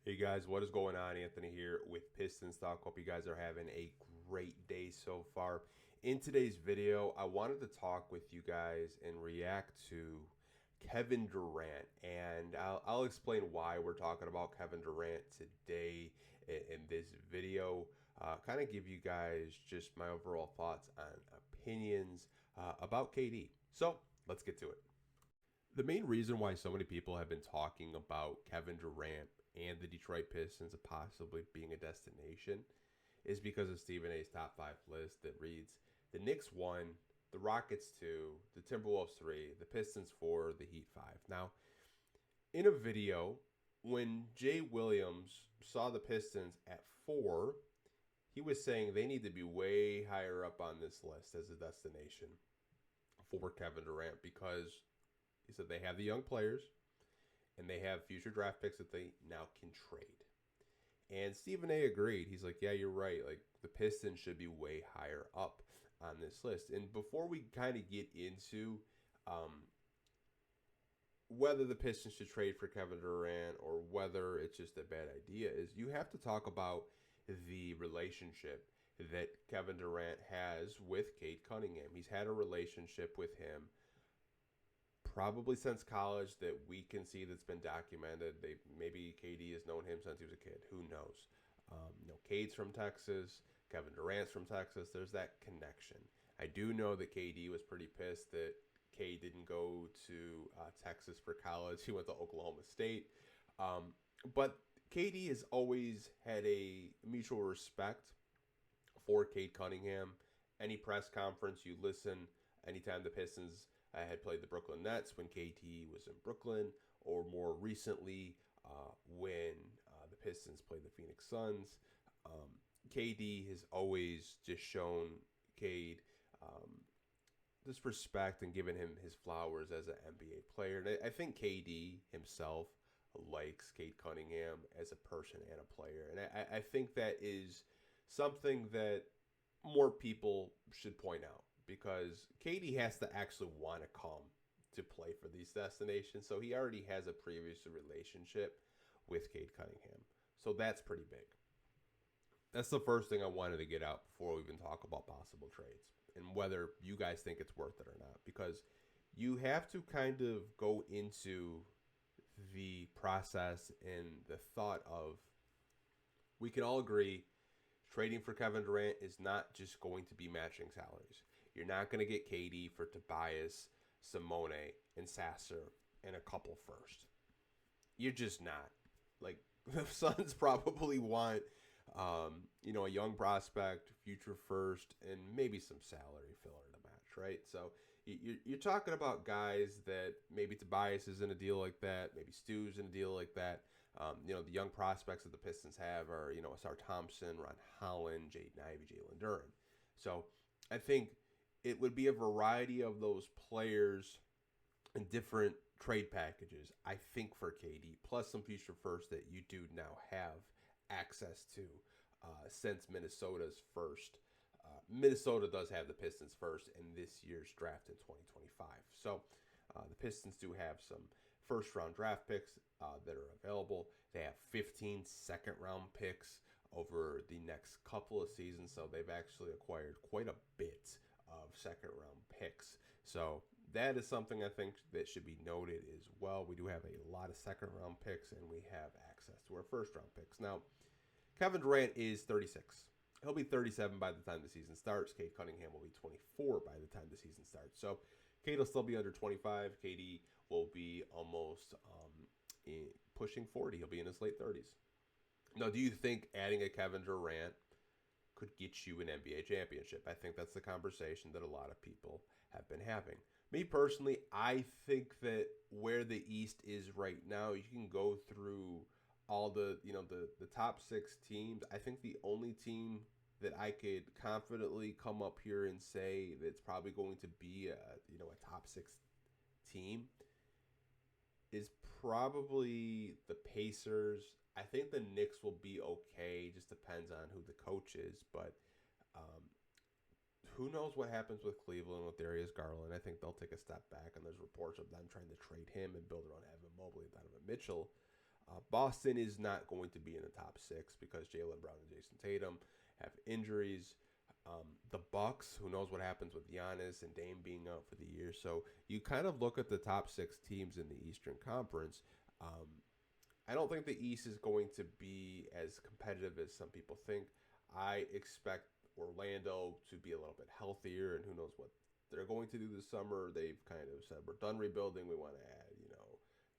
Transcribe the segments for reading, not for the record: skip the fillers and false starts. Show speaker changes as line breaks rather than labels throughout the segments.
Hey guys, what is going on? Anthony here with Pistons Talk. Hope you guys are having a great day so far. In today's video, I wanted to talk with you guys and react to Kevin Durant, and I'll explain why we're talking about Kevin Durant today in this video. Kind of give you guys just my overall thoughts on opinions about KD. So let's get to it. The main reason why so many people have been talking about Kevin Durant and the Detroit Pistons possibly being a destination is because of Stephen A's top five list that reads the Knicks 1, the Rockets 2, the Timberwolves 3, the Pistons 4, the Heat 5. Now, in a video, when Jay Williams saw the Pistons at 4, he was saying they need to be way higher up on this list as a destination for Kevin Durant because he said they have the young players and they have future draft picks that they now can trade. And Stephen A agreed. He's like, yeah, you're right. Like the Pistons should be way higher up on this list. And before we kind of get into whether the Pistons should trade for Kevin Durant or whether it's just a bad idea, is you have to talk about the relationship that Kevin Durant has with Cade Cunningham. He's had a relationship with him probably since college that we can see that's been documented. Maybe KD has known him since he was a kid. Who knows? Cade's from Texas. Kevin Durant's from Texas. There's that connection. I do know that KD was pretty pissed that Cade didn't go to Texas for college. He went to Oklahoma State. But KD has always had a mutual respect for Cade Cunningham. Any press conference you listen, anytime the Pistons had played the Brooklyn Nets when KT was in Brooklyn, or more recently when the Pistons played the Phoenix Suns. KD has always just shown Cade this respect and given him his flowers as an NBA player. And I think KD himself likes Cade Cunningham as a person and a player. And I think that is something that more people should point out because KD has to actually want to come to play for these destinations. So he already has a previous relationship with Cade Cunningham. So that's pretty big. That's the first thing I wanted to get out before we even talk about possible trades and whether you guys think it's worth it or not. Because you have to kind of go into the process and the thought of we can all agree trading for Kevin Durant is not just going to be matching salaries. You're not going to get KD for Tobias, Simone, and Sasser and a couple first. You're just not. Like, the Suns probably want, a young prospect, future first, and maybe some salary filler to match, right? So you're talking about guys that maybe Tobias is in a deal like that, maybe Stu's in a deal like that. The young prospects that the Pistons have are, Asar Thompson, Ron Holland, Jaden Ivey, Jalen Duren. So I think it would be a variety of those players and different trade packages, I think, for KD, plus some future first that you do now have access to since Minnesota's first. Minnesota does have the Pistons first in this year's draft in 2025. So the Pistons do have some first round draft picks that are available. They have 15 second round picks over the next couple of seasons. So they've actually acquired quite a bit of second round picks. So that is something I think that should be noted as well. We do have a lot of second round picks and we have access to our first round picks. Now, Kevin Durant is 36. He'll be 37 by the time the season starts. Cade Cunningham will be 24 by the time the season starts. So Cade will still be under 25. KD will be almost pushing 40. He'll be in his late 30s. Now, do you think adding a Kevin Durant could get you an NBA championship? I think that's the conversation that a lot of people have been having. Me personally, I think that where the East is right now, you can go through all the top six teams. I think the only team that I could confidently come up here and say that's probably going to be a top six team is probably the Pacers. I think the Knicks will be okay. Just depends on who the coach is, but who knows what happens with Cleveland with Darius Garland. I think they'll take a step back, and there's reports of them trying to trade him and build around Evan Mobley and Donovan Mitchell. Boston is not going to be in the top 6 because Jaylen Brown and Jason Tatum have injuries. The Bucks, who knows what happens with Giannis and Dame being out for the year. So you kind of look at the top 6 teams in the Eastern Conference. I don't think the East is going to be as competitive as some people think. I expect Orlando to be a little bit healthier, and who knows what they're going to do this summer. They've kind of said we're done rebuilding. We want to add,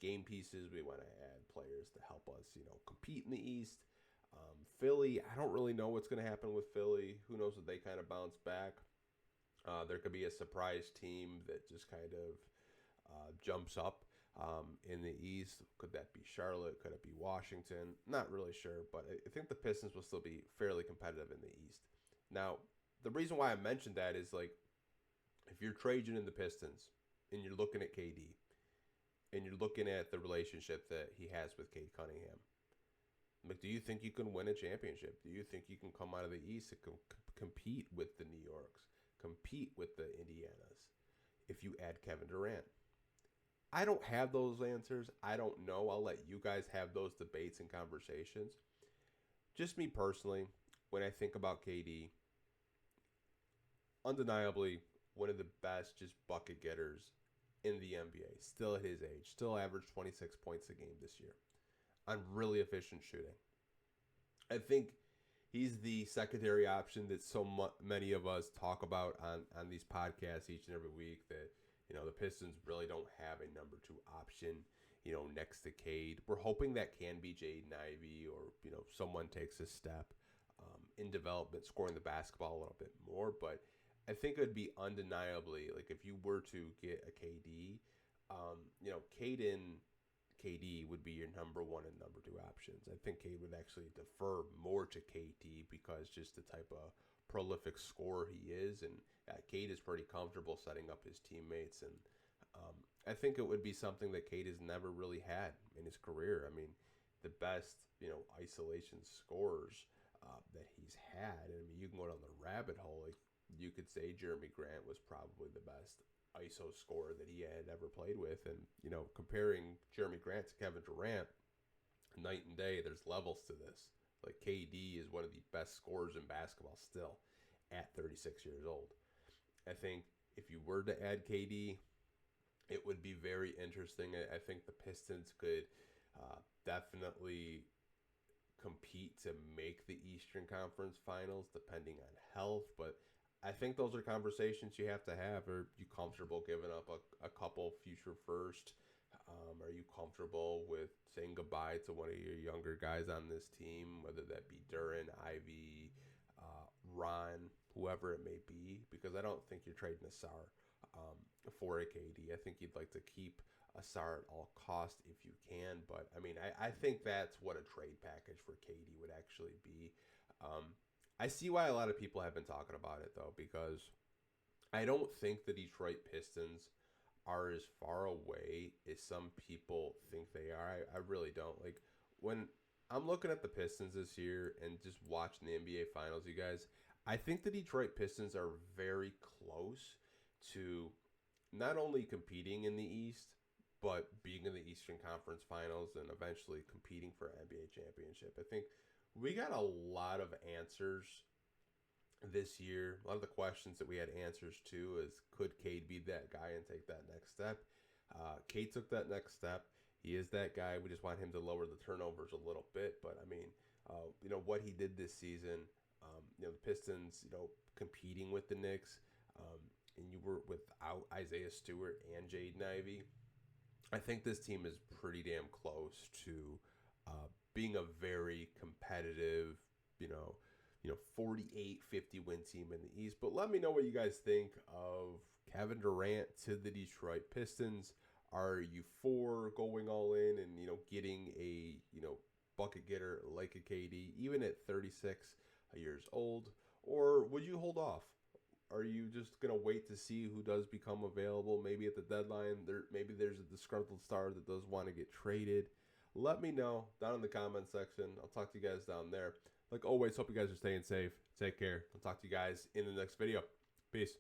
game pieces. We want to add players to help us, compete in the East. Philly, I don't really know what's going to happen with Philly. Who knows if they kind of bounce back. There could be a surprise team that just kind of jumps up in the East. Could that be Charlotte? Could it be Washington? Not really sure, but I think the Pistons will still be fairly competitive in the East. Now, the reason why I mentioned that is if you're Trajan in the Pistons and you're looking at KD and you're looking at the relationship that he has with Cade Cunningham, do you think you can win a championship? Do you think you can come out of the East and compete with the New Yorks, compete with the Indianas if you add Kevin Durant? I don't have those answers. I don't know. I'll let you guys have those debates and conversations. Just me personally, when I think about KD, undeniably one of the best just bucket getters in the NBA, still at his age, still averaged 26 points a game this year on really efficient shooting. I think he's the secondary option that many of us talk about on these podcasts each and every week, that the Pistons really don't have a number 2 option, next to Cade. We're hoping that can be Jaden Ivey, or, someone takes a step in development, scoring the basketball a little bit more. But I think it would be undeniably, if you were to get a KD, Cade and KD would be your number 1 and number 2 options. I think Cade would actually defer more to KD because just the type of prolific scorer he is, and Cade is pretty comfortable setting up his teammates, and I think it would be something that Cade has never really had in his career. I mean, the best isolation scorers that he's had, and I mean, you can go down the rabbit hole. You could say Jeremy Grant was probably the best ISO scorer that he had ever played with, and comparing Jeremy Grant to Kevin Durant, night and day. There's levels to this. KD is one of the best scorers in basketball still at 36 years old. I think if you were to add KD, it would be very interesting. I think the Pistons could definitely compete to make the Eastern Conference Finals depending on health, but I think those are conversations you have to have. Are you comfortable giving up a couple future first? Are you comfortable with saying goodbye to one of your younger guys on this team, whether that be Durant, Ivy, Ron, whoever it may be? Because I don't think you're trading Asar for a KD. I think you'd like to keep Asar at all costs if you can. But, I mean, I think that's what a trade package for KD would actually be. I see why a lot of people have been talking about it, though, because I don't think the Detroit Pistons are as far away as some people think they are. I really don't. When I'm looking at the Pistons this year and just watching the NBA Finals, you guys, I think the Detroit Pistons are very close to not only competing in the East, but being in the Eastern Conference Finals and eventually competing for an NBA championship. I think we got a lot of answers this year. A lot of the questions that we had answers to is, could Cade be that guy and take that next step? Cade took that next step. He is that guy. We just want him to lower the turnovers a little bit. But, I mean, what he did this season, the Pistons, competing with the Knicks, and you were without Isaiah Stewart and Jaden Ivey, I think this team is pretty damn close to being a very competitive, 48-50 win team in the East. But let me know what you guys think of Kevin Durant to the Detroit Pistons. Are you for going all in and, getting a, bucket getter like a KD, even at 36 years old? Or would you hold off? Are you just going to wait to see who does become available? Maybe at the deadline, maybe there's a disgruntled star that does want to get traded. Let me know down in the comment section. I'll talk to you guys down there. Like always, hope you guys are staying safe. Take care. I'll talk to you guys in the next video. Peace.